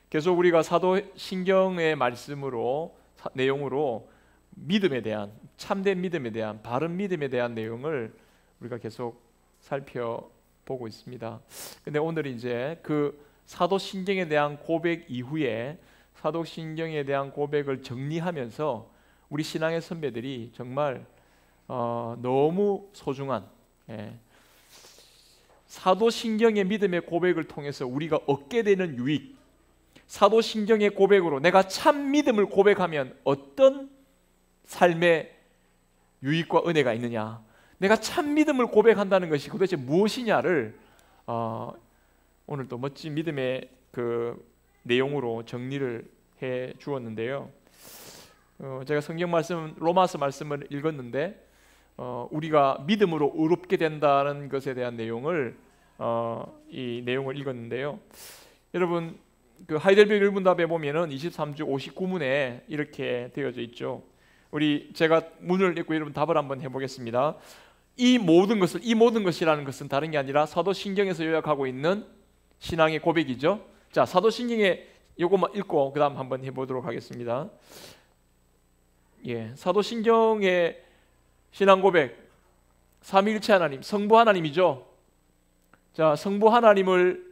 계속 우리가 사도신경의 말씀으로 내용으로 믿음에 대한, 참된 믿음에 대한, 바른 믿음에 대한 내용을 우리가 계속 살펴보고 있습니다. 근데 오늘 이제 그 사도신경에 대한 고백 이후에 사도신경에 대한 고백을 정리하면서 우리 신앙의 선배들이 정말 너무 소중한, 사도신경의 믿음의 고백을 통해서 우리가 얻게 되는 유익, 사도신경의 고백으로 내가 참 믿음을 고백하면 어떤 삶의 유익과 은혜가 있느냐, 내가 참 믿음을 고백한다는 것이 도대체 무엇이냐를 오늘 또 멋진 믿음의 그 내용으로 정리를 해 주었는데요. 제가 성경 말씀, 로마서 말씀을 읽었는데 우리가 믿음으로 의롭게 된다는 것에 대한 내용을 이 내용을 읽었는데요. 여러분, 그 하이델베르 일문답에 보면은 23주 59문에 이렇게 되어져 있죠. 제가 문을 읽고 여러분 답을 한번 해보겠습니다. 이 모든 것이라는 것은 다른 게 아니라 사도신경에서 요약하고 있는 신앙의 고백이죠. 자, 사도신경에 요것만 읽고 그 다음 한번 해보도록 하겠습니다. 사도신경의 신앙 고백, 삼위일체 하나님, 성부 하나님이죠. 자, 성부 하나님을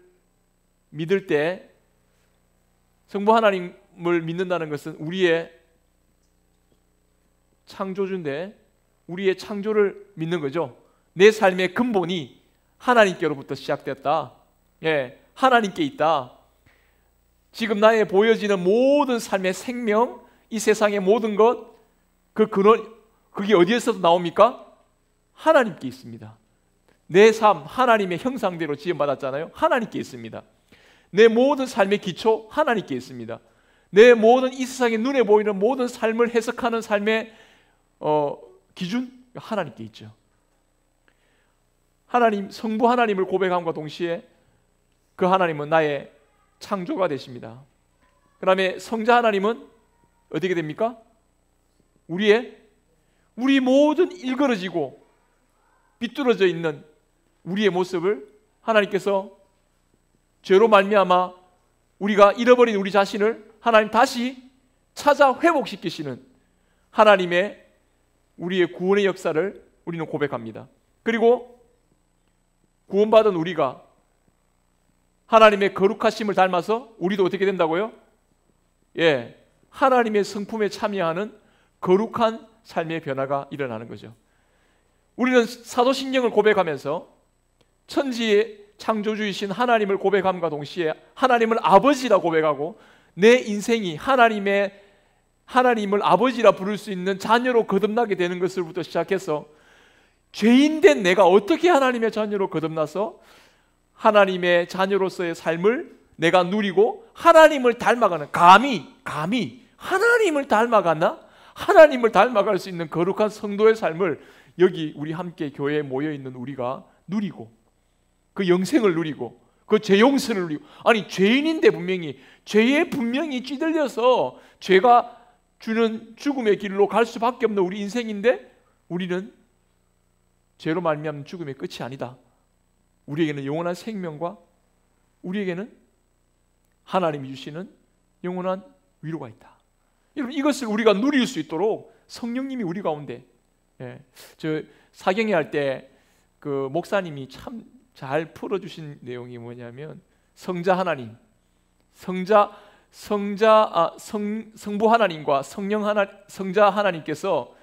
믿을 때, 성부 하나님을 믿는다는 것은 우리의 창조주인데 우리의 창조를 믿는 거죠. 내 삶의 근본이 하나님께로부터 시작됐다. 하나님께 있다. 지금 나의 보여지는 모든 삶의 생명, 이 세상의 모든 것, 그 근원, 그게 어디에서 나옵니까? 하나님께 있습니다. 내 삶, 하나님의 형상대로 지음받았잖아요. 하나님께 있습니다. 내 모든 삶의 기초, 하나님께 있습니다. 내 모든 이 세상의 눈에 보이는 모든 삶을 해석하는 삶의 기준, 하나님께 있죠. 하나님, 성부 하나님을 고백함과 동시에 그 하나님은 나의 창조가 되십니다. 그 다음에 성자 하나님은 어떻게 됩니까? 우리 모든 일그러지고 삐뚤어져 있는 우리의 모습을 하나님께서 죄로 말미암아 우리가 잃어버린 우리 자신을 하나님 다시 찾아 회복시키시는 하나님의 우리의 구원의 역사를 우리는 고백합니다. 그리고 구원받은 우리가 하나님의 거룩하심을 닮아서 우리도 어떻게 된다고요? 하나님의 성품에 참여하는 거룩한 삶의 변화가 일어나는 거죠. 우리는 사도신경을 고백하면서 천지의 창조주이신 하나님을 고백함과 동시에 하나님을 아버지라 고백하고 내 인생이 하나님을 아버지라 부를 수 있는 자녀로 거듭나게 되는 것을부터 시작해서 죄인된 내가 어떻게 하나님의 자녀로 거듭나서 하나님의 자녀로서의 삶을 내가 누리고 하나님을 닮아가는, 감히 하나님을 닮아가나? 하나님을 닮아갈 수 있는 거룩한 성도의 삶을 여기 우리 함께 교회에 모여있는 우리가 누리고 그 영생을 누리고 그 죄 용서를 누리고, 아니 죄인인데 죄에 분명히 찌들려서 죄가 주는 죽음의 길로 갈 수밖에 없는 우리 인생인데 우리는 죄로 말미암는 죽음의 끝이 아니다. 우리에게는 영원한 생명과 우리에게는 하나님이 주시는 영원한 위로가 있다. 여러분, 이것을 우리가 누릴 수 있도록 성령님이 우리 가운데, 저 사경회 할 때 그 목사님이 참 잘 풀어주신 내용이 뭐냐면 성자 하나님, 성부 하나님과 성자 하나님께서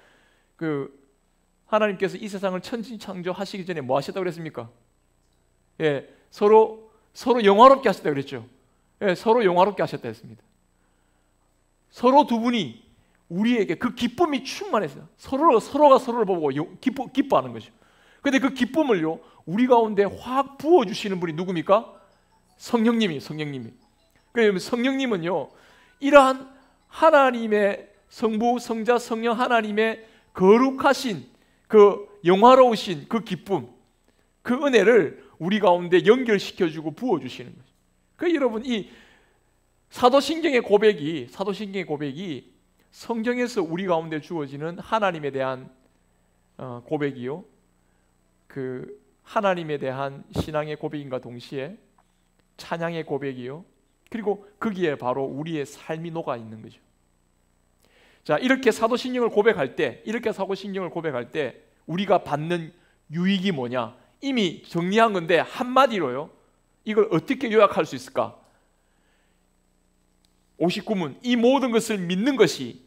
하나님께서 이 세상을 천지창조하시기 전에 뭐 하셨다고 그랬습니까? 서로 영화롭게 하셨다고 그랬죠. 서로 영화롭게 하셨다 했습니다. 서로 두 분이 우리에게 그 기쁨이 충만했어요. 서로가 서로를 보고 기뻐하는 거죠. 그런데 그 기쁨을요, 우리 가운데 확 부어주시는 분이 누굽니까? 성령님이. 그러면 성령님은요, 이러한 하나님의 성부, 성자, 성령 하나님의 거룩하신 그 영화로우신 그 기쁨, 그 은혜를 우리 가운데 연결시켜주고 부어주시는 거죠. 그러니까 여러분, 이 사도신경의 고백이 성경에서 우리 가운데 주어지는 하나님에 대한 고백이요, 그 하나님에 대한 신앙의 고백인과 동시에 찬양의 고백이요, 그리고 거기에 바로 우리의 삶이 녹아 있는 거죠. 자, 이렇게 사도신경을 고백할 때 우리가 받는 유익이 뭐냐? 이미 정리한 건데 한마디로요. 이걸 어떻게 요약할 수 있을까? 59문. 이 모든 것을 믿는 것이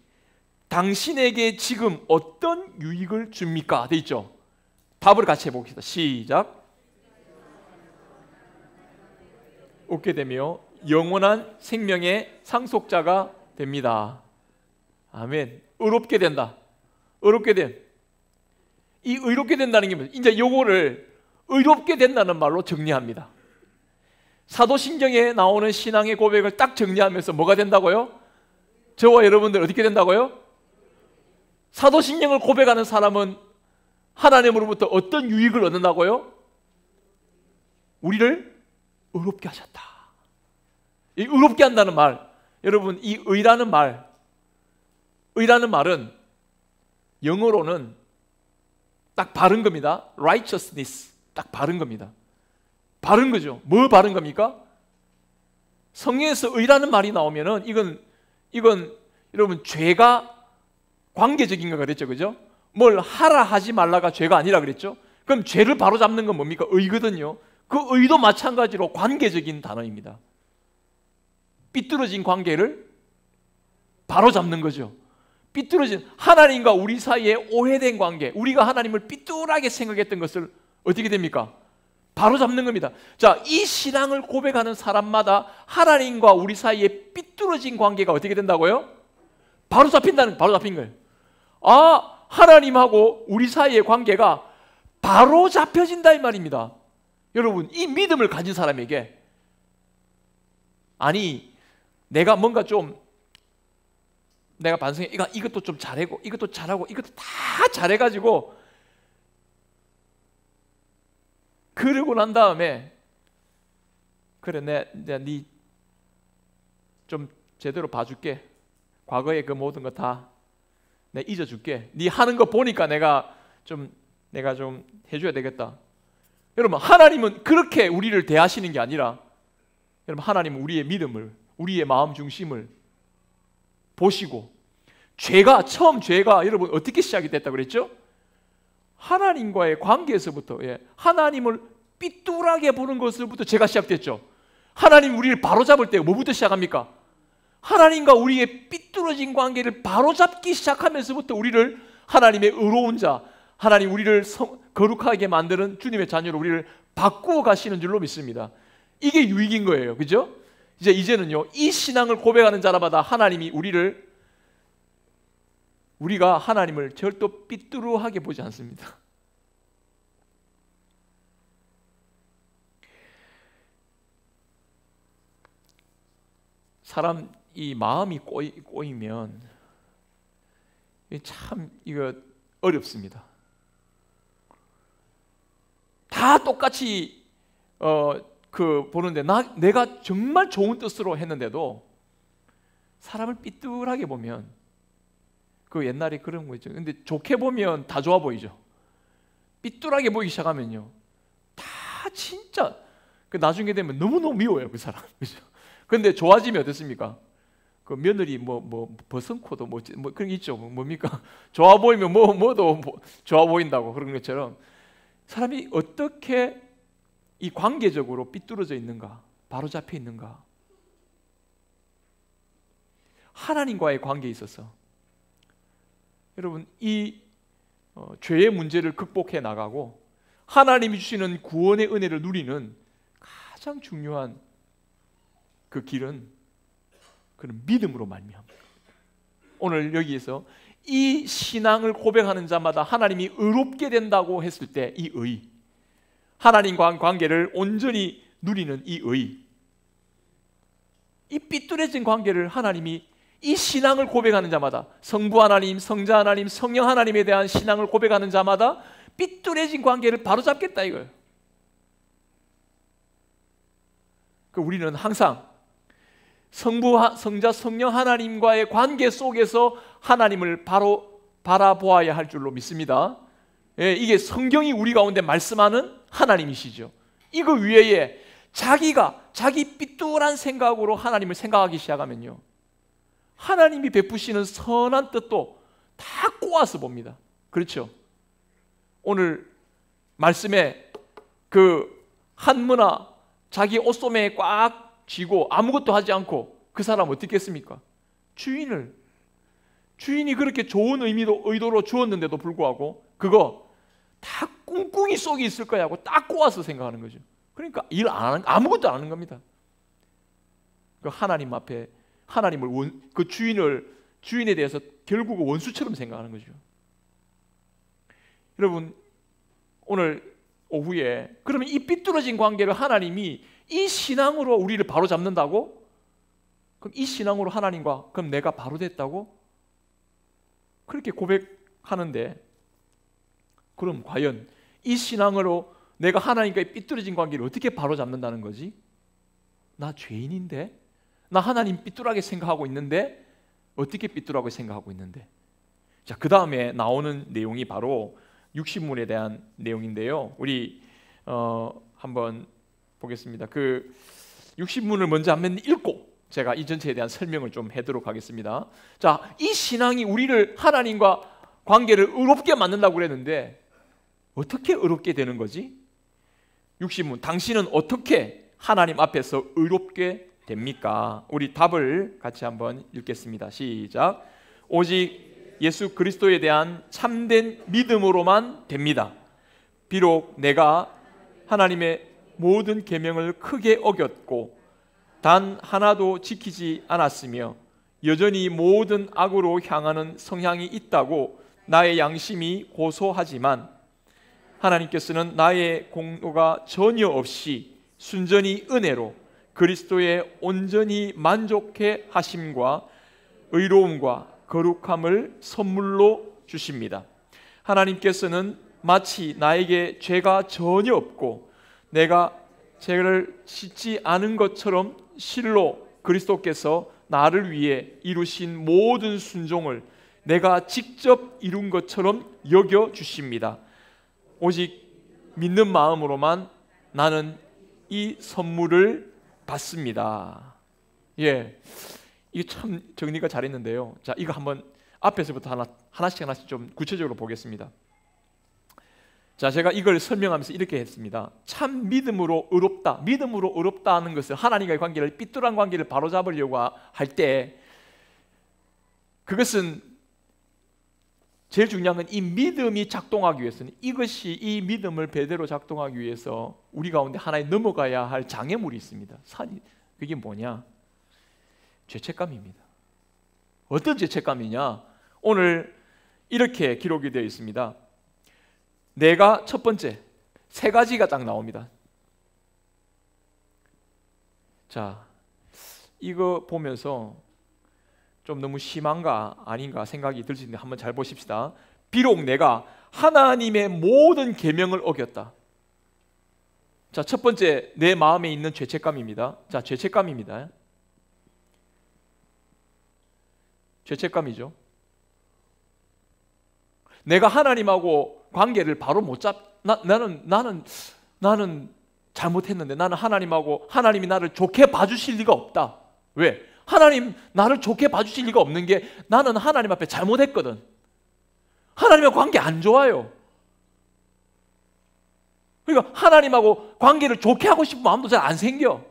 당신에게 지금 어떤 유익을 줍니까? 돼 있죠? 답을 같이 해봅시다. 시작. 얻게 되며 영원한 생명의 상속자가 됩니다. 아멘. 의롭게 된다. 의롭게 됨. 이 의롭게 된다는 게 뭐예요? 이제 요거를 의롭게 된다는 말로 정리합니다. 사도신경에 나오는 신앙의 고백을 딱 정리하면서 뭐가 된다고요? 저와 여러분들 어떻게 된다고요? 사도신경을 고백하는 사람은 하나님으로부터 어떤 유익을 얻는다고요? 우리를 의롭게 하셨다. 이 의롭게 한다는 말, 여러분, 이 의라는 말은 영어로는 딱 바른 겁니다. righteousness, 딱 바른 겁니다. 바른 거죠. 뭐 바른 겁니까? 성경에서 의라는 말이 나오면은 이건 여러분 죄가 관계적인 거 그랬죠, 그죠? 뭘 하라 하지 말라가 죄가 아니라 그랬죠. 그럼 죄를 바로 잡는 건 뭡니까? 의거든요. 그 의도 마찬가지로 관계적인 단어입니다. 삐뚤어진 관계를 바로 잡는 거죠. 삐뚤어진 하나님과 우리 사이에 오해된 관계, 우리가 하나님을 삐뚤하게 생각했던 것을 어떻게 됩니까? 바로 잡는 겁니다. 자, 이 신앙을 고백하는 사람마다 하나님과 우리 사이에 삐뚤어진 관계가 어떻게 된다고요? 바로 잡힌 거예요. 아, 하나님하고 우리 사이의 관계가 바로 잡혀진다 이 말입니다. 여러분, 이 믿음을 가진 사람에게, 아니 내가 뭔가 좀 내가 반성해, 이것도 좀 잘하고 이것도 잘하고 이것도 다 잘해가지고 그러고 난 다음에 그래 내가 네 좀 제대로 봐줄게. 과거의 그 모든 거 다 내가 잊어줄게. 네 하는 거 보니까 내가 좀 해줘야 되겠다. 여러분, 하나님은 그렇게 우리를 대하시는 게 아니라, 여러분, 하나님은 우리의 믿음을, 우리의 마음 중심을 보시고, 처음 죄가 여러분 어떻게 시작이 됐다고 그랬죠? 하나님과의 관계에서부터, 하나님을 삐뚤하게 보는 것으로부터 죄가 시작됐죠. 하나님 우리를 바로잡을 때 뭐부터 시작합니까? 하나님과 우리의 삐뚤어진 관계를 바로잡기 시작하면서부터 우리를 하나님의 의로운 자, 하나님 우리를 거룩하게 만드는 주님의 자녀로 우리를 바꾸어 가시는 줄로 믿습니다. 이게 유익인 거예요. 그죠? 이제는요, 이 신앙을 고백하는 자라마다 하나님이 우리가 하나님을 절도 삐뚤어하게 보지 않습니다. 사람 이 마음이 꼬이면 참 이거 어렵습니다. 다 똑같이 보는데 내가 정말 좋은 뜻으로 했는데도 사람을 삐뚤하게 보면, 그 옛날에 그런 거 있죠. 근데 좋게 보면 다 좋아 보이죠. 삐뚤하게 보이기 시작하면요, 다 진짜 나중에 되면 너무너무 미워요, 그 사람. 그죠? 근데 좋아지면 어떻습니까? 그 며느리 버선코도 그런 게 있죠. 뭡니까? 좋아 보이면 뭐도 좋아 보인다고 그런 것처럼 사람이 어떻게 이 관계적으로 삐뚤어져 있는가, 바로 잡혀 있는가. 하나님과의 관계에 있어서 여러분, 이 죄의 문제를 극복해 나가고 하나님이 주시는 구원의 은혜를 누리는 가장 중요한 그 길은 그런 믿음으로 말미암아. 오늘 여기에서 이 신앙을 고백하는 자마다 하나님이 의롭게 된다고 했을 때, 이 의, 하나님과 관계를 온전히 누리는 이 의, 이 삐뚤어진 관계를 하나님이, 이 신앙을 고백하는 자마다, 성부 하나님, 성자 하나님, 성령 하나님에 대한 신앙을 고백하는 자마다 삐뚤어진 관계를 바로잡겠다 이거예요. 우리는 항상 성부, 성자, 성령 하나님과의 관계 속에서 하나님을 바로 바라보아야 할 줄로 믿습니다. 이게 성경이 우리 가운데 말씀하는 하나님이시죠. 이거 위에 자기가 자기 삐뚤한 생각으로 하나님을 생각하기 시작하면요, 하나님이 베푸시는 선한 뜻도 다 꼬아서 봅니다. 그렇죠? 오늘 말씀에 그 한문화 자기 옷소매에 꽉 쥐고 아무것도 하지 않고 그 사람 어떻게 했습니까? 주인이 그렇게 좋은 의도로 주었는데도 불구하고 그거 다 꿍꿍이 속이 있을 거야 하고 딱 꼬아서 생각하는 거죠. 그러니까 일 안 하는, 아무것도 안 하는 겁니다. 그 하나님 앞에 그 주인에 대해서 결국 원수처럼 생각하는 거죠. 여러분, 오늘 오후에 그러면 이 삐뚤어진 관계를 하나님이 이 신앙으로 우리를 바로 잡는다고? 그럼 이 신앙으로 하나님과 그럼 내가 바로 됐다고? 그렇게 고백하는데, 그럼 과연 이 신앙으로 내가 하나님과의 삐뚤어진 관계를 어떻게 바로 잡는다는 거지? 나 죄인인데? 나 하나님 삐뚤하게 생각하고 있는데? 어떻게 삐뚤하게 생각하고 있는데? 자, 그 다음에 나오는 내용이 바로 60문에 대한 내용인데요. 우리 한번 보겠습니다. 그 60문을 먼저 한번 읽고 제가 이 전체에 대한 설명을 좀 하도록 하겠습니다. 자, 이 신앙이 우리를 하나님과 관계를 의롭게 만든다고 그랬는데 어떻게 의롭게 되는 거지? 60문, 당신은 어떻게 하나님 앞에서 의롭게 됩니까? 우리 답을 같이 한번 읽겠습니다. 시작. 오직 예수 그리스도에 대한 참된 믿음으로만 됩니다. 비록 내가 하나님의 모든 계명을 크게 어겼고 단 하나도 지키지 않았으며 여전히 모든 악으로 향하는 성향이 있다고 나의 양심이 고소하지만 하나님께서는 나의 공로가 전혀 없이 순전히 은혜로 그리스도에 온전히 만족해 하심과 의로움과 거룩함을 선물로 주십니다. 하나님께서는 마치 나에게 죄가 전혀 없고 내가 죄를 씻지 않은 것처럼 실로 그리스도께서 나를 위해 이루신 모든 순종을 내가 직접 이룬 것처럼 여겨 주십니다. 오직 믿는 마음으로만 나는 이 선물을 받습니다. 예, 이거 참 정리가 잘했는데요. 자, 이거 한번 앞에서부터 하나씩 좀 구체적으로 보겠습니다. 자, 제가 이걸 설명하면서 이렇게 했습니다. 참 믿음으로 의롭다 하는 것은 하나님과의 관계를, 삐뚤한 관계를 바로잡으려고 할 때 그것은 제일 중요한 건 이 믿음이 작동하기 위해서는, 이것이 이 믿음을 제대로 작동하기 위해서 우리 가운데 하나에 넘어가야 할 장애물이 있습니다. 그게 뭐냐? 죄책감입니다. 어떤 죄책감이냐? 오늘 이렇게 기록이 되어 있습니다. 내가 첫 번째, 세 가지가 딱 나옵니다. 자, 이거 보면서 좀 너무 심한가 아닌가 생각이 들 수 있는데 한번 잘 보십시다. 비록 내가 하나님의 모든 계명을 어겼다. 자, 첫 번째, 내 마음에 있는 죄책감입니다. 자, 죄책감입니다. 죄책감이죠. 내가 하나님하고 관계를 바로 못 나는 잘못했는데 나는 하나님이 나를 좋게 봐주실 리가 없다. 왜? 하나님 나를 좋게 봐주실 리가 없는 게 나는 하나님 앞에 잘못했거든. 하나님과 관계 안 좋아요. 그러니까 하나님하고 관계를 좋게 하고 싶은 마음도 잘 안 생겨.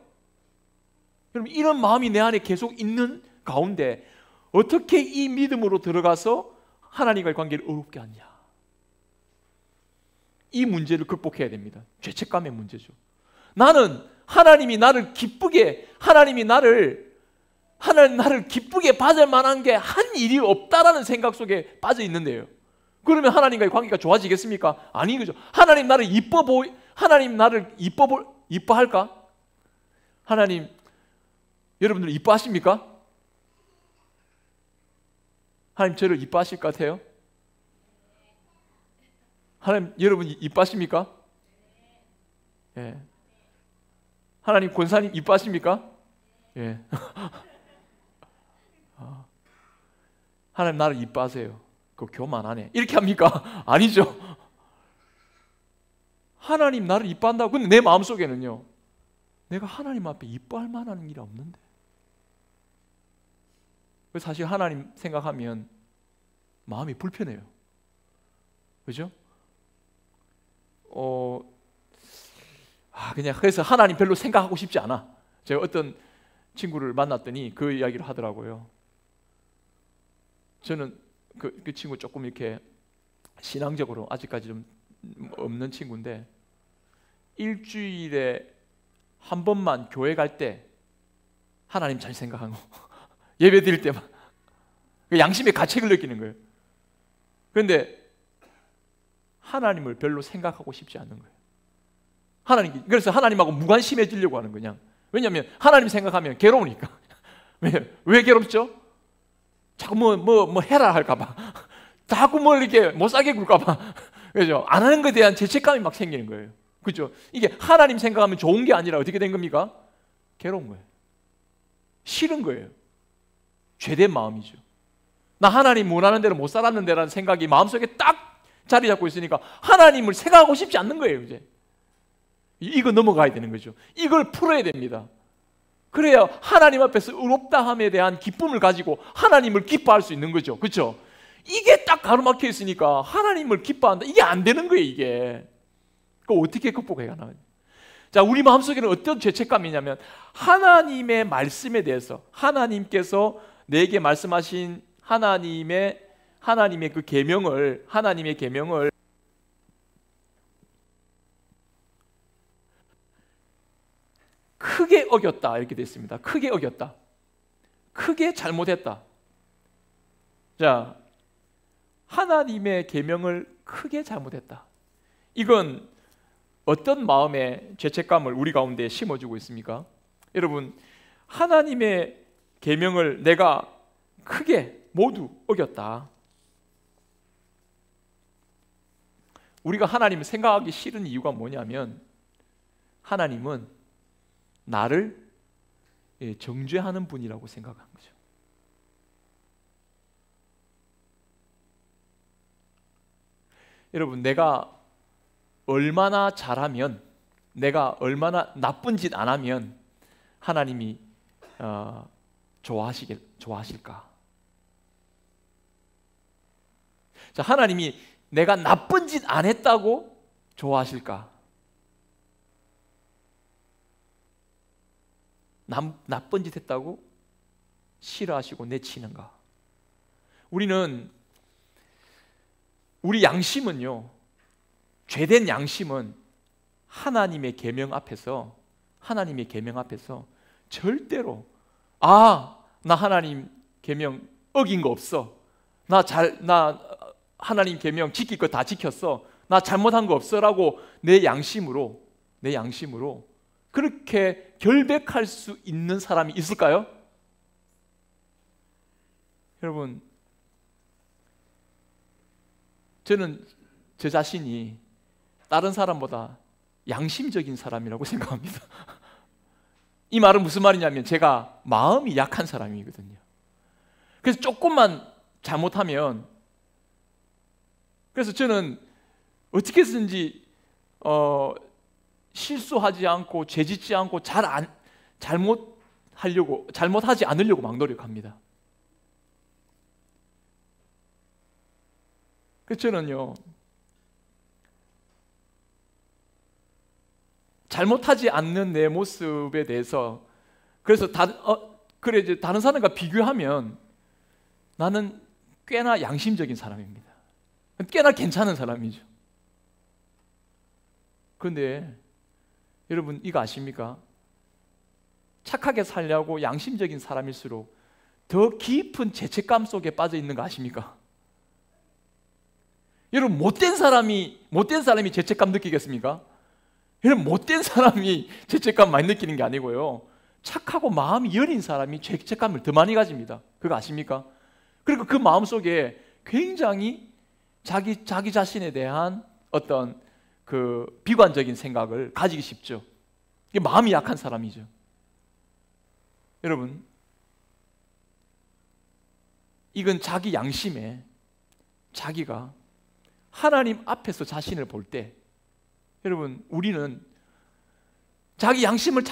여러분, 이런 마음이 내 안에 계속 있는 가운데 어떻게 이 믿음으로 들어가서 하나님과의 관계를 어렵게 하냐? 이 문제를 극복해야 됩니다. 죄책감의 문제죠. 나는 하나님이 나를 기쁘게 받을 만한 게 한 일이 없다라는 생각 속에 빠져 있는데요. 그러면 하나님과의 관계가 좋아지겠습니까? 아닌 거죠. 하나님 나를 이뻐할까? 하나님 여러분들 이뻐하십니까? 하나님 저를 이뻐하실 것 같아요? 하나님 여러분 이뻐하십니까? 예. 하나님 권사님 이뻐하십니까? 예. 하나님 나를 이뻐하세요. 그거 교만하네. 이렇게 합니까? 아니죠. 하나님 나를 이뻐한다고. 근데 내 마음속에는요, 내가 하나님 앞에 이뻐할 만한 일이 없는데. 사실 하나님 생각하면 마음이 불편해요. 그죠? 그냥 그래서 하나님 별로 생각하고 싶지 않아. 제가 어떤 친구를 만났더니 그 이야기를 하더라고요. 저는 그 친구 조금 이렇게 신앙적으로 아직까지 좀 없는 친구인데, 일주일에 한 번만 교회 갈 때 하나님 잘 생각하고 예배 드릴 때만 양심의 가책을 느끼는 거예요. 그런데 하나님을 별로 생각하고 싶지 않는 거예요. 그래서 하나님하고 무관심해지려고 하는 거냐. 왜냐하면 하나님 생각하면 괴로우니까. 왜 괴롭죠? 자꾸 뭐 해라 할까봐, 자꾸 뭘 이렇게 못 살게 굴까봐, 그죠? 안 하는 것에 대한 죄책감이 막 생기는 거예요. 그죠? 이게 하나님 생각하면 좋은 게 아니라 어떻게 된 겁니까? 괴로운 거예요. 싫은 거예요. 죄된 마음이죠. 나 하나님 원하는 대로 못 살았는데라는 생각이 마음속에 딱 자리 잡고 있으니까 하나님을 생각하고 싶지 않는 거예요. 이제 이거 넘어가야 되는 거죠. 이걸 풀어야 됩니다. 그래야 하나님 앞에서 의롭다함에 대한 기쁨을 가지고 하나님을 기뻐할 수 있는 거죠. 그렇죠? 이게 딱 가로막혀 있으니까 하나님을 기뻐한다, 이게 안 되는 거예요. 이게 그거 어떻게 극복해야 하나? 자, 우리 마음속에는 어떤 죄책감이냐면, 하나님의 말씀에 대해서, 하나님께서 내게 말씀하신 하나님의 그 계명을, 하나님의 계명을 크게 어겼다, 이렇게 됐습니다. 크게 어겼다, 크게 잘못했다. 자, 하나님의 계명을 크게 잘못했다. 이건 어떤 마음의 죄책감을 우리 가운데 심어주고 있습니까? 여러분, 하나님의 계명을 내가 크게 모두 어겼다. 우리가 하나님을 생각하기 싫은 이유가 뭐냐면, 하나님은 나를 정죄하는 분이라고 생각한 거죠. 여러분, 내가 얼마나 잘하면, 내가 얼마나 나쁜 짓 안 하면 하나님이 좋아하실까? 자, 하나님이 내가 나쁜 짓 안 했다고 좋아하실까? 나쁜 짓 했다고 싫어하시고 내치는가? 우리 양심은요, 죄된 양심은 하나님의 계명 앞에서 절대로 나 하나님 계명 어긴 거 없어, 나 하나님 계명 지킬 거 다 지켰어, 나 잘못한 거 없어라고 내 양심으로 그렇게 결백할 수 있는 사람이 있을까요? 여러분, 저는 제 자신이 다른 사람보다 양심적인 사람이라고 생각합니다. 이 말은 무슨 말이냐면, 제가 마음이 약한 사람이거든요. 그래서 조금만 잘못하면, 그래서 저는 어떻게 해서든지 실수하지 않고 죄짓지 않고 잘못하지 않으려고 막 노력합니다. 그래서 저는요, 잘못하지 않는 내 모습에 대해서, 그래서 이제 다른 사람과 비교하면 나는 꽤나 양심적인 사람입니다. 꽤나 괜찮은 사람이죠. 그런데 여러분, 이거 아십니까? 착하게 살려고 양심적인 사람일수록 더 깊은 죄책감 속에 빠져 있는 거 아십니까? 여러분, 못된 사람이 죄책감 느끼겠습니까? 여러분, 못된 사람이 죄책감 많이 느끼는 게 아니고요, 착하고 마음이 여린 사람이 죄책감을 더 많이 가집니다. 그거 아십니까? 그리고 그 마음 속에 굉장히 자기 자신에 대한 어떤 그 비관적인 생각을 가지기 쉽죠. 이게 마음이 약한 사람이죠. 여러분, 이건 자기 양심에, 자기가 하나님 앞에서 자신을 볼 때, 여러분, 우리는 자기 양심을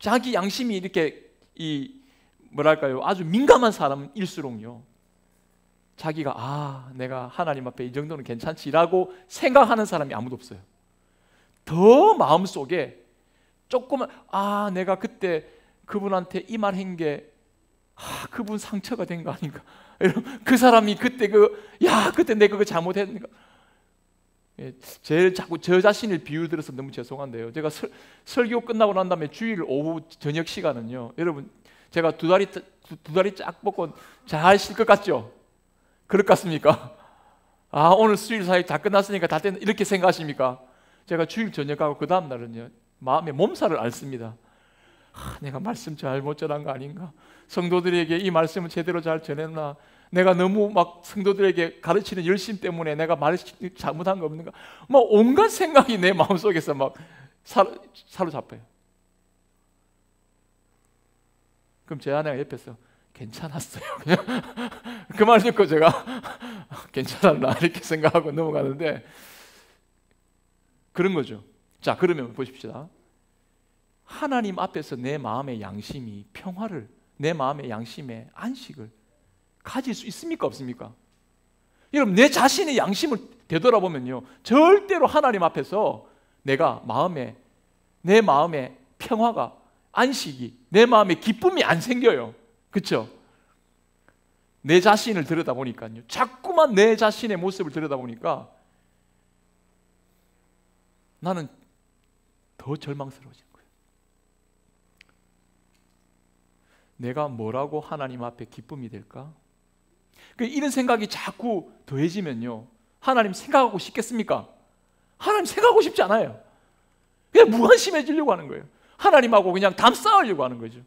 자기 양심이 이렇게 뭐랄까요, 아주 민감한 사람일수록요, 자기가 내가 하나님 앞에 이 정도는 괜찮지라고 생각하는 사람이 아무도 없어요. 더 마음속에 조금만 내가 그때 그분한테 이 말 한 게 그분 상처가 된 거 아닌가, 그 사람이 그때 그때 내가 그거 잘못했는가. 자꾸 저 자신을 비유 들어서 너무 죄송한데요, 제가 설교 끝나고 난 다음에 주일 오후 저녁 시간은요, 여러분 제가 두 다리 쫙 뻗고 잘 쉴 것 같죠? 그럴 것 같습니까? 오늘 수요일 사역 다 끝났으니까 다 됐나 이렇게 생각하십니까? 제가 주일 저녁하고 그 다음 날은요, 마음에 몸살을 앓습니다. 내가 말씀 잘못 전한 거 아닌가? 성도들에게 이 말씀을 제대로 잘 전했나? 내가 너무 막 성도들에게 가르치는 열심 때문에 내가 말 잘못한 거 없는가? 막 온갖 생각이 내 마음속에서 막 사로잡혀요. 그럼 제 아내가 옆에서 괜찮았어요. 그냥 그 말 듣고 제가 괜찮았나 이렇게 생각하고 넘어가는데, 그런 거죠. 자, 그러면 보십시다. 하나님 앞에서 내 마음의 양심이 평화를, 내 마음의 양심의 안식을 가질 수 있습니까, 없습니까? 여러분, 내 자신의 양심을 되돌아보면요, 절대로 하나님 앞에서 내가 내 마음의 평화가, 안식이, 내 마음의 기쁨이 안 생겨요. 그렇죠? 내 자신을 들여다보니까요, 자꾸만 내 자신의 모습을 들여다보니까 나는 더 절망스러워지는 거예요. 내가 뭐라고 하나님 앞에 기쁨이 될까? 이런 생각이 자꾸 더해지면요, 하나님 생각하고 싶겠습니까? 하나님 생각하고 싶지 않아요. 그냥 무관심해지려고 하는 거예요. 하나님하고 그냥 담싸우려고 하는 거죠.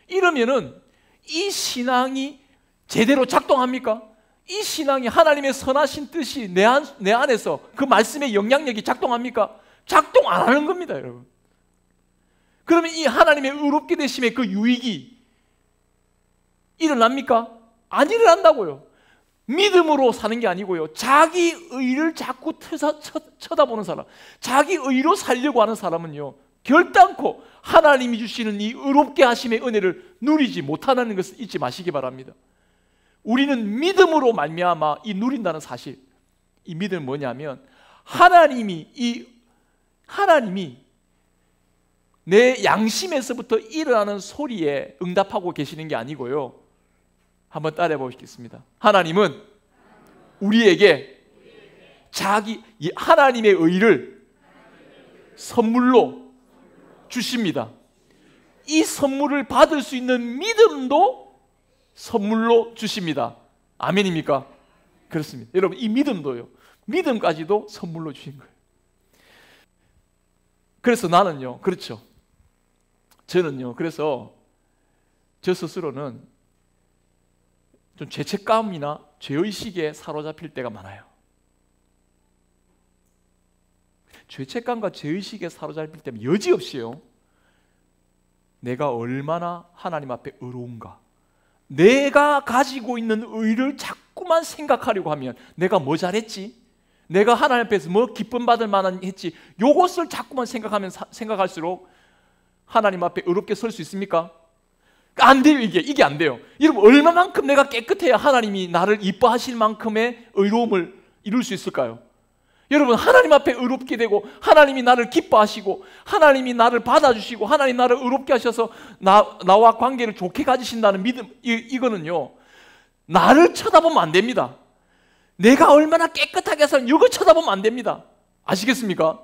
이러면은 이 신앙이 제대로 작동합니까? 이 신앙이 하나님의 선하신 뜻이 내 안에서 그 말씀의 영향력이 작동합니까? 작동 안 하는 겁니다, 여러분. 그러면 이 하나님의 의롭게 되심의 그 유익이 일어납니까? 안 일어난다고요. 믿음으로 사는 게 아니고요, 자기 의를 자꾸 쳐다보는 사람, 자기 의로 살려고 하는 사람은요, 결단코 하나님이 주시는 이 의롭게 하심의 은혜를 누리지 못하는 것을 잊지 마시기 바랍니다. 우리는 믿음으로 말미암아 이 누린다는 사실, 이 믿음은 뭐냐면 하나님이 내 양심에서부터 일어나는 소리에 응답하고 계시는 게 아니고요, 한번 따라해 보시겠습니다. 하나님은 우리에게 하나님의 의를 선물로 주십니다. 이 선물을 받을 수 있는 믿음도 선물로 주십니다. 아멘입니까? 그렇습니다. 여러분, 이 믿음도요, 믿음까지도 선물로 주신 거예요. 그래서 나는요, 그렇죠, 저는요, 그래서 저 스스로는 좀 죄책감이나 죄의식에 사로잡힐 때가 많아요. 죄책감과 죄의식에 사로잡힐 때면 여지없이요, 내가 얼마나 하나님 앞에 의로운가, 내가 가지고 있는 의를 자꾸만 생각하려고 하면 내가 뭐 잘했지? 내가 하나님 앞에서 뭐 기쁨 받을 만한 했지? 요것을 자꾸만 생각할수록 하나님 앞에 의롭게 설 수 있습니까? 안 돼요. 이게 안 돼요. 여러분, 얼마만큼 내가 깨끗해야 하나님이 나를 이뻐하실 만큼의 의로움을 이룰 수 있을까요? 여러분, 하나님 앞에 의롭게 되고 하나님이 나를 기뻐하시고 하나님이 나를 받아주시고 하나님 나를 의롭게 하셔서 나와 관계를 좋게 가지신다는 믿음, 이거는요, 나를 쳐다보면 안 됩니다. 내가 얼마나 깨끗하게 해서 이걸 쳐다보면 안 됩니다. 아시겠습니까?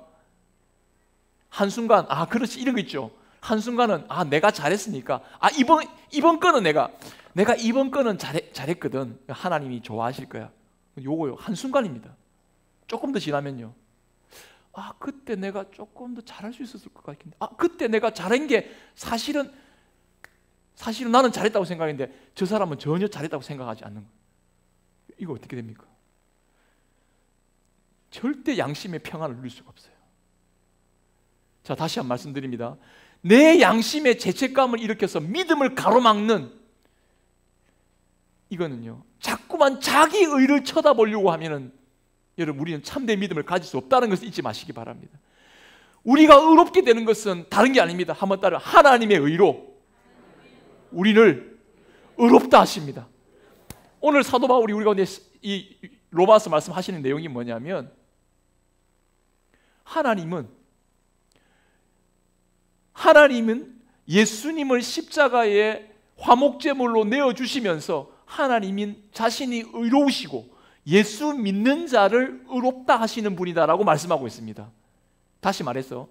한순간 그렇지, 이런 거 있죠. 한순간은 내가 잘했으니까 이번 건은 내가 이번 건은 잘했거든, 하나님이 좋아하실 거야. 요거요, 한순간입니다. 조금 더 지나면요, 그때 내가 조금 더 잘할 수 있었을 것 같은데, 그때 내가 잘한 게 사실은 나는 잘했다고 생각했는데 저 사람은 전혀 잘했다고 생각하지 않는 거예요. 이거 어떻게 됩니까? 절대 양심의 평안을 누릴 수가 없어요. 자, 다시 한 말씀드립니다. 내 양심의 죄책감을 일으켜서 믿음을 가로막는, 이거는요, 자꾸만 자기 의를 쳐다보려고 하면은 여러분, 우리는 참된 믿음을 가질 수 없다는 것을 잊지 마시기 바랍니다. 우리가 의롭게 되는 것은 다른 게 아닙니다. 한번 따라 하나님의 의로 우리를 의롭다 하십니다. 오늘 사도 바울이 우리가 이 로마서 말씀하시는 내용이 뭐냐면 하나님은 예수님을 십자가에 화목제물로 내어주시면서 하나님인 자신이 의로우시고 예수 믿는 자를 의롭다 하시는 분이다라고 말씀하고 있습니다. 다시 말해서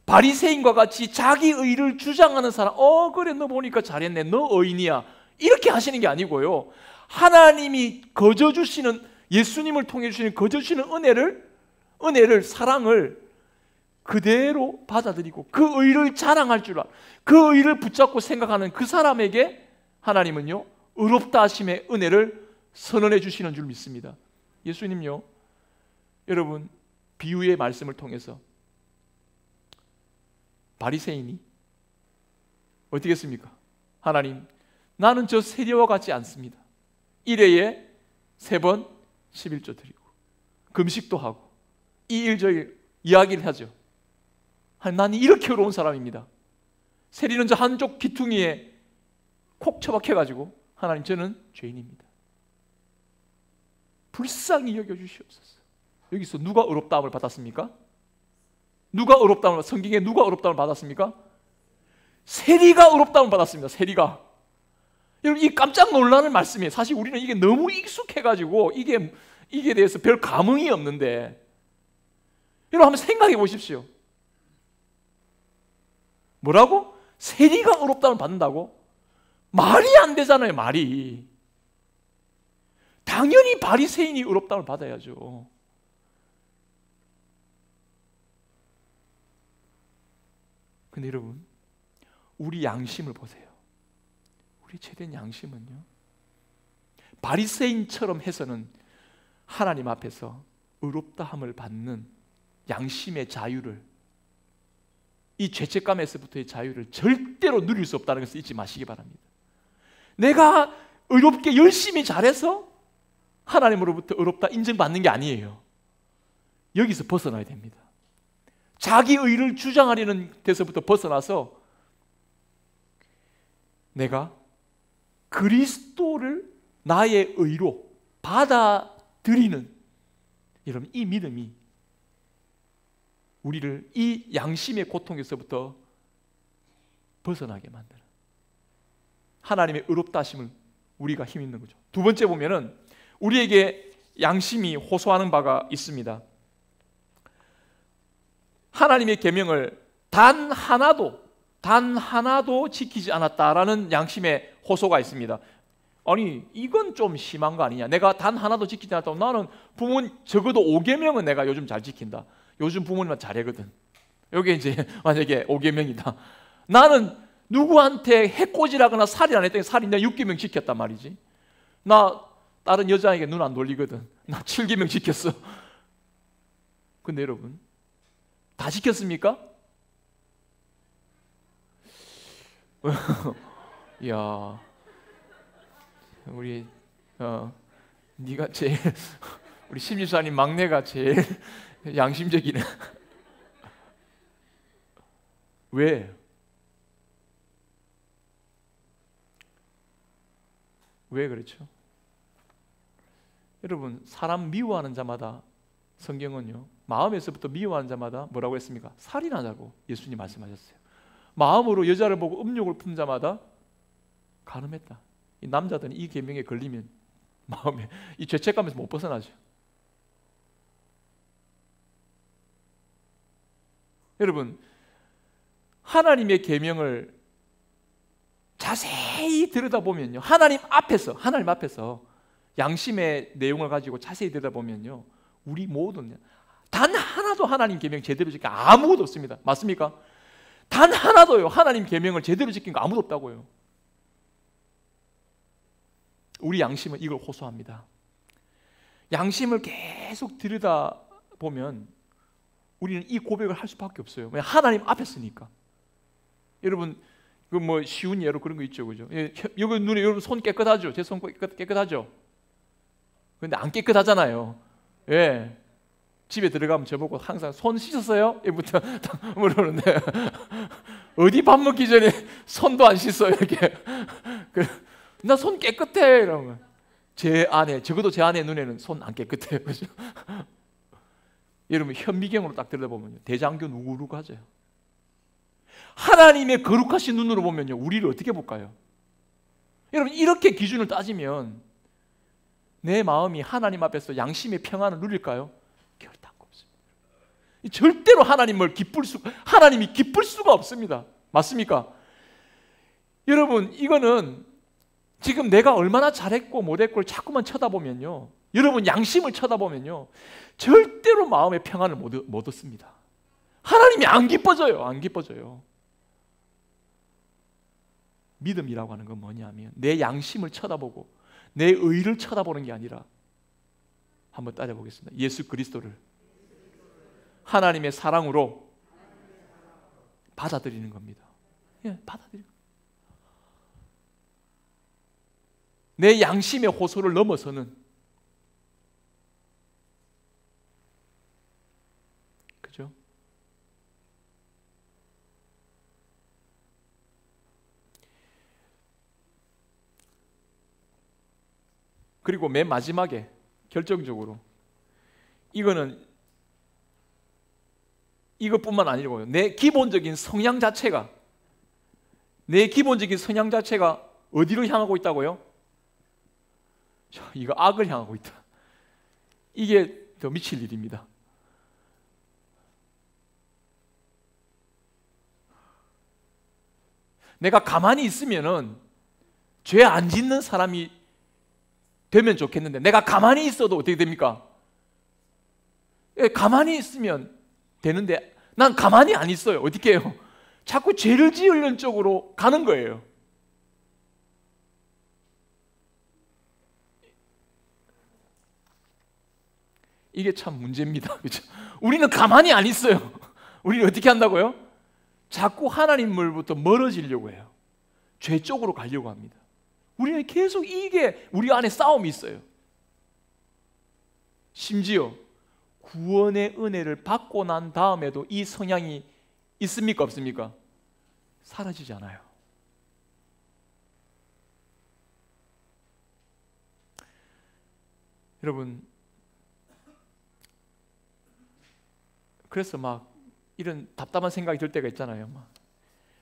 바리새인과 같이 자기 의를 주장하는 사람, 그래 너 보니까 잘했네, 너 의인이야, 이렇게 하시는 게 아니고요, 하나님이 거저 주시는, 예수님을 통해 주시는 거저 주시는 은혜를 사랑을 그대로 받아들이고 그 의를 자랑할 줄 알아, 그 의를 붙잡고 생각하는 그 사람에게 하나님은요 의롭다 하심의 은혜를 선언해 주시는 줄 믿습니다. 예수님요, 여러분 비유의 말씀을 통해서 바리새인이 어떻게 했습니까? 하나님, 나는 저 세리와 같지 않습니다. 일회에 3번 11조 드리고 금식도 하고 이 일 저 일 이야기를 하죠. 나는 이렇게 어려운 사람입니다. 세리는 저 한쪽 귀퉁이에 콕 처박혀가지고 하나님, 저는 죄인입니다. 불쌍히 여겨주시옵소서. 여기서 누가 의롭다함을 받았습니까? 성경에 누가 의롭다함을 받았습니까? 세리가 의롭다함을 받았습니다. 세리가. 여러분, 이 깜짝 놀라는 말씀이에요. 사실 우리는 이게 너무 익숙해가지고 이게 대해서 별 감흥이 없는데, 여러분 한번 생각해 보십시오. 뭐라고? 세리가 의롭다함을 받는다고? 말이 안 되잖아요. 말이. 당연히 바리새인이 의롭다함을 받아야죠. 근데 여러분, 우리 양심을 보세요. 우리 죄된 양심은요, 바리새인처럼 해서는 하나님 앞에서 의롭다함을 받는 양심의 자유를, 이 죄책감에서부터의 자유를 절대로 누릴 수 없다는 것을 잊지 마시기 바랍니다. 내가 의롭게 열심히 잘해서 하나님으로부터 의롭다 인정받는 게 아니에요. 여기서 벗어나야 됩니다. 자기 의를 주장하려는 데서부터 벗어나서 내가 그리스도를 나의 의로 받아들이는 여러분, 이 믿음이 우리를 이 양심의 고통에서부터 벗어나게 만드는, 하나님의 의롭다 하심을 우리가 힘 있는 거죠. 두 번째 보면은 우리에게 양심이 호소하는 바가 있습니다. 하나님의 계명을 단 하나도 지키지 않았다라는 양심의 호소가 있습니다. 아니, 이건 좀 심한 거 아니냐? 내가 단 하나도 지키지 않았다고, 나는 부모님 적어도 5계명은 내가 요즘 잘 지킨다. 요즘 부모님은 잘하거든. 이게 이제 만약에 5계명이다. 나는 누구한테 해코지라거나 살인 안 했더니 살인 내가 6계명 지켰단 말이지. 나 다른 여자에게 눈 안 돌리거든. 나 7계명 지켰어. 근데 여러분, 다 지켰습니까? 야, 우리 네가 제일, 우리 심지사님 막내가 제일 양심적이네. 왜? 왜 그렇죠? 여러분, 사람 미워하는 자마다, 성경은요, 마음에서부터 미워하는 자마다 뭐라고 했습니까? 살인하자고 예수님 말씀하셨어요. 마음으로 여자를 보고 음욕을 품 자마다 간음했다. 이 남자들은 이 계명에 걸리면 마음에 이 죄책감에서 못 벗어나죠. 여러분, 하나님의 계명을 자세히 들여다보면요, 하나님 앞에서 양심의 내용을 가지고 자세히 들여다보면요, 우리 모두는 단 하나도 하나님 계명 제대로 지킨 거 아무것도 없습니다. 맞습니까? 단 하나도요, 하나님 계명을 제대로 지킨 거 아무도 없다고요. 우리 양심은 이걸 호소합니다. 양심을 계속 들여다보면 우리는 이 고백을 할 수밖에 없어요. 왜냐하면 하나님 앞에 있으니까. 여러분, 그 뭐 쉬운 예로 그런 거 있죠, 그죠? 여기 눈에, 여러분 손 깨끗하죠? 제 손 깨끗하죠? 근데 안 깨끗하잖아요. 예. 집에 들어가면 저보고 항상 손 씻었어요? 이부터 물어보는데 어디 밥 먹기 전에 손도 안 씻어요 이렇게. 나 손 깨끗해 이러면 제 아내, 적어도 제 아내 눈에는 손 안 깨끗해요. 그죠? 여러분 현미경으로 딱 들여다보면요 대장균 우글우글하죠. 하나님의 거룩하신 눈으로 보면요 우리를 어떻게 볼까요? 여러분 이렇게 기준을 따지면 내 마음이 하나님 앞에서 양심의 평안을 누릴까요? 결단코 없습니다. 절대로 하나님이 기쁠 수가 없습니다. 맞습니까? 여러분 이거는 지금 내가 얼마나 잘했고 못했고를 자꾸만 쳐다보면요 여러분 양심을 쳐다보면요 절대로 마음의 평안을 못 얻습니다. 하나님이 안 기뻐져요. 안 기뻐져요. 믿음이라고 하는 건 뭐냐면 내 양심을 쳐다보고 내 의를 쳐다보는 게 아니라 한번 따져보겠습니다. 예수 그리스도를 하나님의 사랑으로 받아들이는 겁니다. 예, 받아들이는 겁니다. 내 양심의 호소를 넘어서는 그죠? 그리고 맨 마지막에 결정적으로 이것뿐만 아니고요. 내 기본적인 성향 자체가 어디로 향하고 있다고요? 이거 악을 향하고 있다. 이게 더 미칠 일입니다. 내가 가만히 있으면은 죄 안 짓는 사람이 되면 좋겠는데 내가 가만히 있어도 어떻게 됩니까? 가만히 있으면 되는데 난 가만히 안 있어요. 어떻게 해요? 자꾸 죄를 지으려는 쪽으로 가는 거예요. 이게 참 문제입니다. 그렇죠? 우리는 가만히 안 있어요. 우리는 어떻게 한다고요? 자꾸 하나님으로부터 멀어지려고 해요. 죄 쪽으로 가려고 합니다. 우리는 계속 이게 우리 안에 싸움이 있어요. 심지어 구원의 은혜를 받고 난 다음에도 이 성향이 있습니까? 없습니까? 사라지지 않아요. 여러분 그래서 막 이런 답답한 생각이 들 때가 있잖아요. 막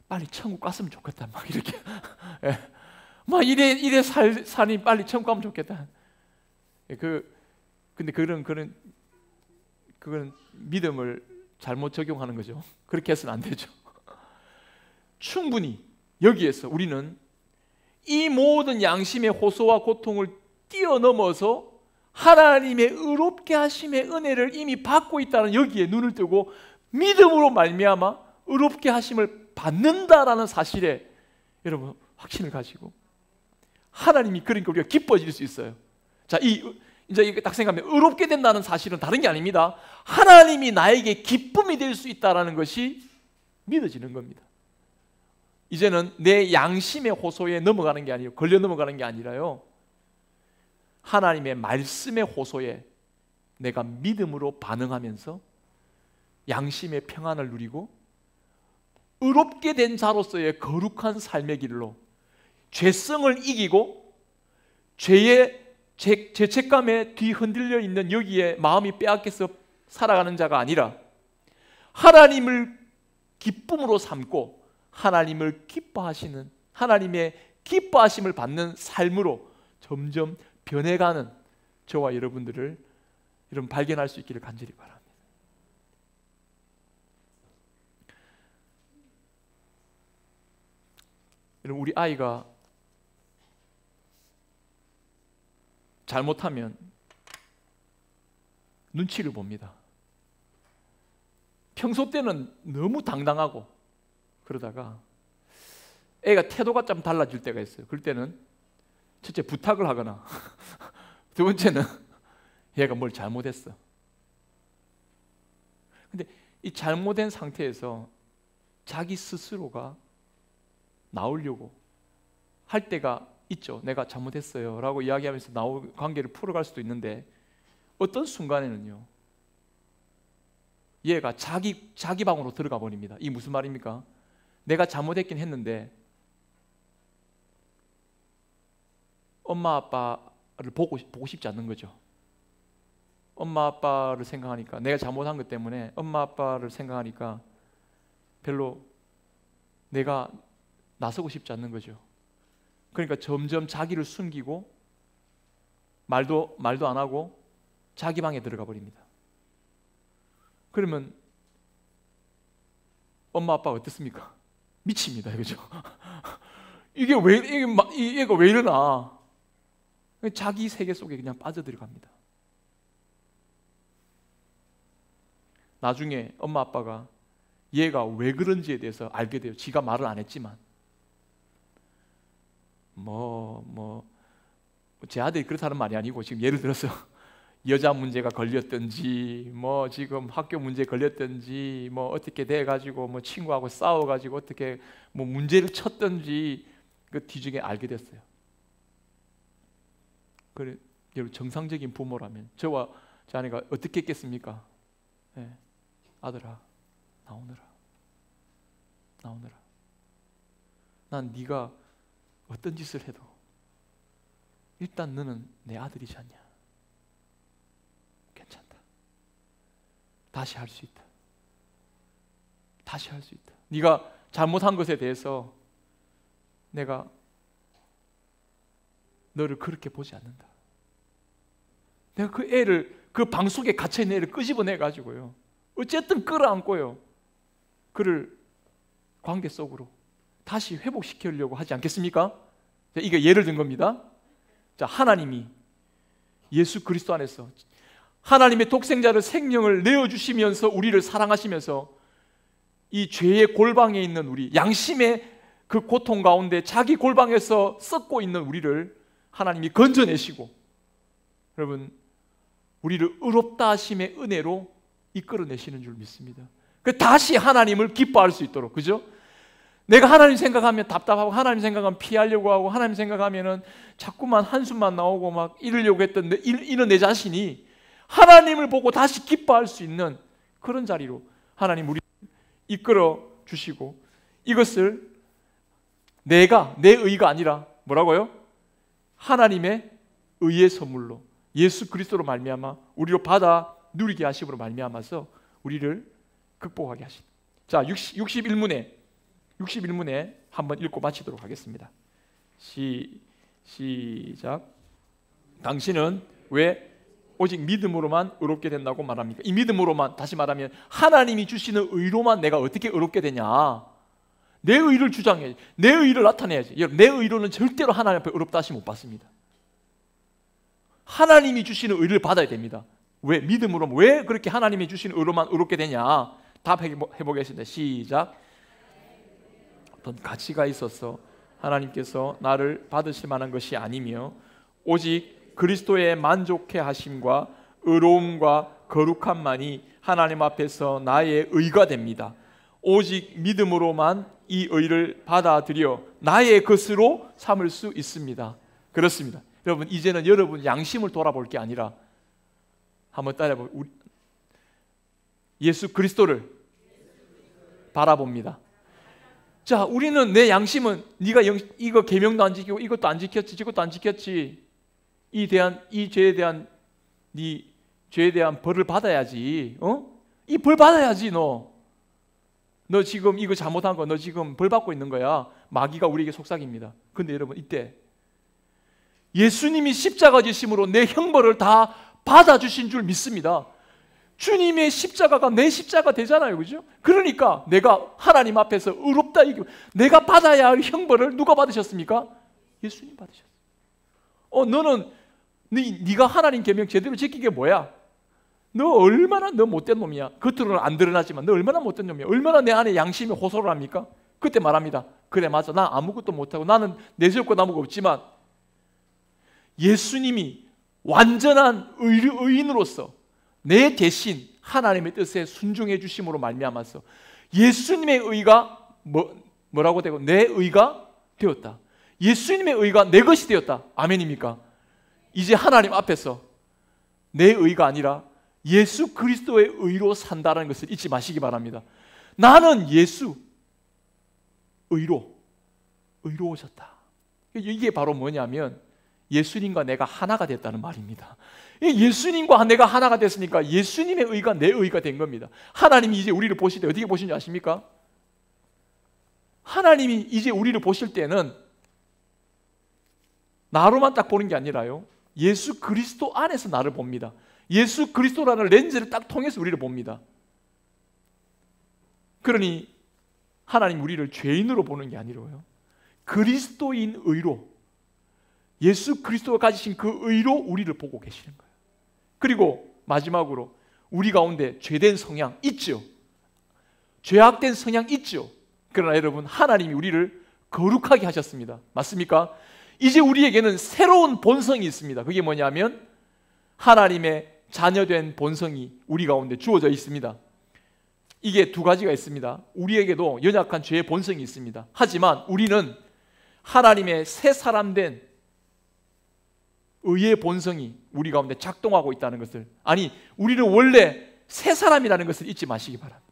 빨리 천국 갔으면 좋겠다. 막 이렇게 예. 막 이래 사니 빨리 천국 가면 좋겠다. 근데 그건 믿음을 잘못 적용하는 거죠. 그렇게 해서는 안 되죠. 충분히 여기에서 우리는 이 모든 양심의 호소와 고통을 뛰어넘어서 하나님의 의롭게 하심의 은혜를 이미 받고 있다는 여기에 눈을 뜨고 믿음으로 말미암아 의롭게 하심을 받는다라는 사실에 여러분 확신을 가지고 하나님이 그러니까 우리가 기뻐질 수 있어요. 자, 이제 이게 딱 생각하면 의롭게 된다는 사실은 다른 게 아닙니다. 하나님이 나에게 기쁨이 될 수 있다라는 것이 믿어지는 겁니다. 이제는 내 양심의 호소에 넘어가는 게 아니고 걸려 넘어가는 게 아니라요. 하나님의 말씀의 호소에 내가 믿음으로 반응하면서 양심의 평안을 누리고 의롭게 된 자로서의 거룩한 삶의 길로 죄성을 이기고 죄의 죄책감에 뒤흔들려 있는 여기에 마음이 빼앗겨서 살아가는 자가 아니라 하나님을 기쁨으로 삼고 하나님을 기뻐하시는 하나님의 기뻐하심을 받는 삶으로 점점 변해가는 저와 여러분들을 여러분 발견할 수 있기를 간절히 바랍니다. 여러분 우리 아이가 잘못하면 눈치를 봅니다. 평소 때는 너무 당당하고 그러다가 애가 태도가 좀 달라질 때가 있어요. 그럴 때는 첫째 부탁을 하거나 두 번째는 얘가 뭘 잘못했어. 근데 이 잘못된 상태에서 자기 스스로가 나오려고 할 때가 있죠. 내가 잘못했어요 라고 이야기하면서 관계를 풀어갈 수도 있는데 어떤 순간에는요 얘가 자기 방으로 들어가 버립니다. 이게 무슨 말입니까? 내가 잘못했긴 했는데 엄마 아빠를 보고 싶지 않는 거죠. 엄마 아빠를 생각하니까, 내가 잘못한 것 때문에 엄마 아빠를 생각하니까 별로 내가 나서고 싶지 않는 거죠. 그러니까 점점 자기를 숨기고 말도 안 하고 자기 방에 들어가 버립니다. 그러면 엄마 아빠가 어떻습니까? 미칩니다. 그죠? 얘가 왜 이러나? 자기 세계 속에 그냥 빠져들어갑니다. 나중에 엄마 아빠가 얘가 왜 그런지에 대해서 알게 돼요. 지가 말을 안 했지만. 제 아들이 그렇다는 말이 아니고, 지금 예를 들어서 여자 문제가 걸렸든지, 지금 학교 문제 걸렸든지, 어떻게 돼가지고 친구하고 싸워가지고 어떻게 문제를 쳤든지 그 뒤중에 알게 됐어요. 그래, 여러분, 정상적인 부모라면 저와 제 아내가 어떻게 했겠습니까? 네. 아들아, 나오너라. 난 네가 어떤 짓을 해도 일단 너는 내 아들이지 않냐? 괜찮다. 다시 할 수 있다. 네가 잘못한 것에 대해서 내가 너를 그렇게 보지 않는다. 내가 그 방 속에 갇혀있는 애를 끄집어내가지고요, 어쨌든 끌어안고요, 그를 관계 속으로 다시 회복시키려고 하지 않겠습니까? 이게 예를 든 겁니다. 자, 하나님이 예수 그리스도 안에서 하나님의 독생자를, 생명을 내어주시면서 우리를 사랑하시면서 이 죄의 골방에 있는 우리, 양심의 그 고통 가운데 자기 골방에서 썩고 있는 우리를 하나님이 건져내시고, 여러분, 우리를 의롭다 하심의 은혜로 이끌어내시는 줄 믿습니다. 다시 하나님을 기뻐할 수 있도록, 그죠? 내가 하나님 생각하면 답답하고, 하나님 생각하면 피하려고 하고, 하나님 생각하면은 자꾸만 한숨만 나오고 막 이러려고 했던 이런 내 자신이 하나님을 보고 다시 기뻐할 수 있는 그런 자리로 하나님 우리 이끌어 주시고, 이것을 내 의가 아니라 뭐라고요? 하나님의 의의 선물로 예수 그리스도로 말미암아 우리로 받아 누리게 하심으로 말미암아서 우리를 극복하게 하신. 자, 61문에 한번 읽고 마치도록 하겠습니다. 시작. 당신은 왜 오직 믿음으로만 의롭게 된다고 말합니까? 이 믿음으로만, 다시 말하면 하나님이 주시는 의로만 내가 어떻게 의롭게 되냐? 내 의를 주장해야지. 내 의를 나타내야지. 여러분, 내 의로는 절대로 하나님 앞에 의롭다 하심 못 받습니다. 하나님이 주시는 의를 받아야 됩니다. 왜? 믿음으로. 왜 그렇게 하나님이 주시는 의로만 의롭게 되냐? 답해보겠습니다. 시작. 어떤 가치가 있어서 하나님께서 나를 받으실 만한 것이 아니며 오직 그리스도의 만족해 하심과 의로움과 거룩함만이 하나님 앞에서 나의 의가 됩니다. 오직 믿음으로만 이 의를 받아들여 나의 것으로 삼을 수 있습니다. 그렇습니다. 여러분, 이제는 여러분 양심을 돌아볼 게 아니라 한번 따라해보세요. 예수 그리스도를 바라봅니다. 자, 우리는 내 양심은 네가 이거 계명도 안 지키고 이것도 안 지켰지, 저것도 안 지켰지, 이 죄에 대한 네 죄에 대한 벌을 받아야지. 이 벌 받아야지. 너 지금 이거 잘못한 거, 너 지금 벌 받고 있는 거야. 마귀가 우리에게 속삭입니다. 근데 여러분, 이때 예수님이 십자가 지심으로 내 형벌을 다 받아주신 줄 믿습니다. 주님의 십자가가 내 십자가 되잖아요, 그죠? 그러니까 내가 하나님 앞에서 의롭다, 내가 받아야 할 형벌을 누가 받으셨습니까? 예수님 받으셨어요. 너는 네가 하나님 계명 제대로 지키게 뭐야? 너 얼마나 못된 놈이야. 겉으로는 안 드러나지만 너 얼마나 못된 놈이야. 얼마나 내 안에 양심이 호소를 합니까? 그때 말합니다. 그래, 맞아, 나 아무것도 못하고 나는 내세울 것 아무것도 없지만 예수님이 완전한 의인으로서 내 대신 하나님의 뜻에 순종해 주심으로 말미암아서 예수님의 의가 뭐라고 되고 내 의가 되었다. 예수님의 의가 내 것이 되었다. 아멘입니까? 이제 하나님 앞에서 내 의가 아니라 예수 그리스도의 의로 산다는 것을 잊지 마시기 바랍니다. 나는 예수 의로워졌다. 이게 바로 뭐냐면 예수님과 내가 하나가 됐다는 말입니다. 예수님과 내가 하나가 됐으니까 예수님의 의가 내 의가 된 겁니다. 하나님이 이제 우리를 보실 때 어떻게 보시는지 아십니까? 하나님이 이제 우리를 보실 때는 나로만 딱 보는 게 아니라요, 예수 그리스도 안에서 나를 봅니다. 예수 그리스도라는 렌즈를 딱 통해서 우리를 봅니다. 그러니 하나님 우리를 죄인으로 보는 게 아니라요, 그리스도인 의로, 예수 그리스도가 가지신 그 의로 우리를 보고 계시는 거예요. 그리고 마지막으로 우리 가운데 죄된 성향 있죠. 죄악된 성향 있죠. 그러나 여러분, 하나님이 우리를 거룩하게 하셨습니다. 맞습니까? 이제 우리에게는 새로운 본성이 있습니다. 그게 뭐냐면 하나님의 자녀된 본성이 우리 가운데 주어져 있습니다. 이게 두 가지가 있습니다. 우리에게도 연약한 죄의 본성이 있습니다. 하지만 우리는 하나님의 새 사람 된 의의 본성이 우리 가운데 작동하고 있다는 것을, 아니 우리는 원래 새 사람이라는 것을 잊지 마시기 바랍니다.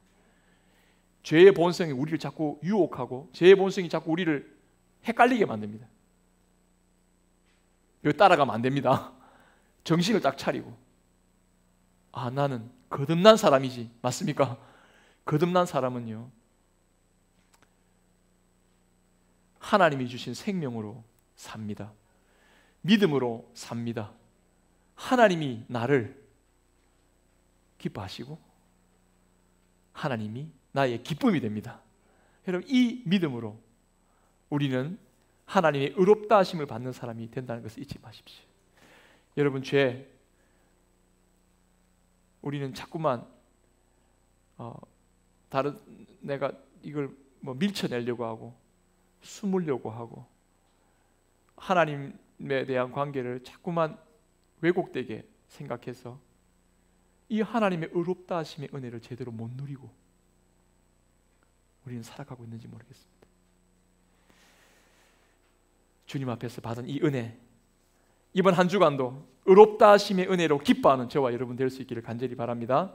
죄의 본성이 우리를 자꾸 유혹하고 죄의 본성이 자꾸 우리를 헷갈리게 만듭니다. 이거 따라가면 안 됩니다. 정신을 딱 차리고, 아, 나는 거듭난 사람이지. 맞습니까? 거듭난 사람은요, 하나님이 주신 생명으로 삽니다. 믿음으로 삽니다. 하나님이 나를 기뻐하시고 하나님이 나의 기쁨이 됩니다. 여러분, 이 믿음으로 우리는 하나님의 의롭다 하심을 받는 사람이 된다는 것을 잊지 마십시오. 여러분, 우리는 자꾸만 내가 이걸 밀쳐내려고 하고 숨으려고 하고 하나님에 대한 관계를 자꾸만 왜곡되게 생각해서 이 하나님의 의롭다 하심의 은혜를 제대로 못 누리고 우리는 살아가고 있는지 모르겠습니다. 주님 앞에서 받은 이 은혜, 이번 한 주간도 의롭다 하심의 은혜로 기뻐하는 저와 여러분 될 수 있기를 간절히 바랍니다.